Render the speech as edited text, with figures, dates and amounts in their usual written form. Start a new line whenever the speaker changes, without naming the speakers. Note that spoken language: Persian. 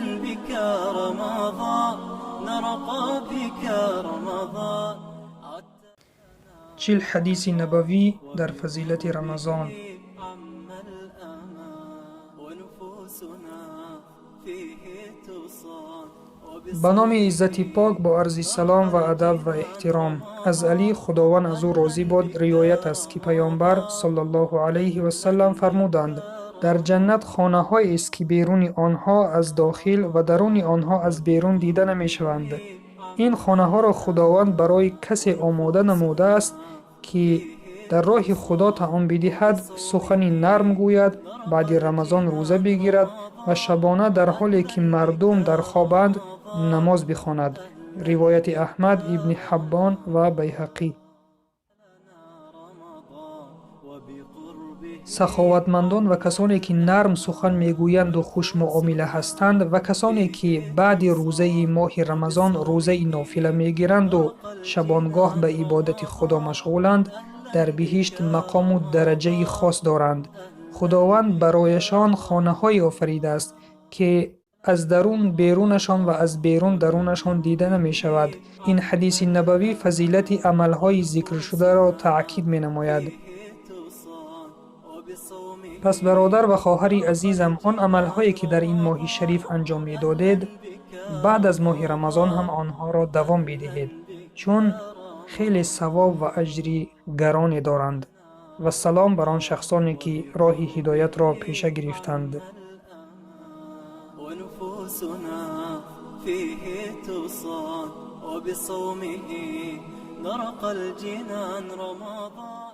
بك رمضان نرقى بك رمضان.
چیل حدیث نبوی در فضیلت رمضان. به نام عزت پاک با عرض سلام و ادب و احترام. از علی خداوند از او راضی باد روایت است که پیامبر صلی الله علیه و سلم فرمودند: در جنت خانه هایی است که بیرون آنها از داخل و درون آنها از بیرون دیده نمی شوند. این خانه ها را خداوند برای کسی آماده نموده است که در راه خدا طعام بدهد، سخنی نرم گوید، بعد رمضان روزه بگیرد و شبانه در حالی که مردم در خوابند نماز بخواند. روایت احمد، ابن حبان و بیهقی. سخاوتمندان و کسانی که نرم سخن میگویند و خوش معامله هستند و کسانی که بعد روزه ماه رمضان روزه نافله میگیرند و شبانگاه به عبادت خدا مشغولند، در بهشت مقام و درجه خاص دارند. خداوند برایشان خانه های آفریده است که از درون بیرونشان و از بیرون درونشان دیده نمی شود. این حدیث نبوی فضیلت عملهای ذکر شده را تأکید می نماید. پس برادر و خواهر عزیزم، آن عملهایی که در این ماه شریف انجام می دادید، بعد از ماه رمضان هم آنها را دوام بدهید، چون خیلی ثواب و اجری گرانی دارند. و سلام بر آن شخصانی که راه هدایت را پیشه گرفتند.
ونفوسنا فيه تصان وبصومه نرقى الجنان رمضان.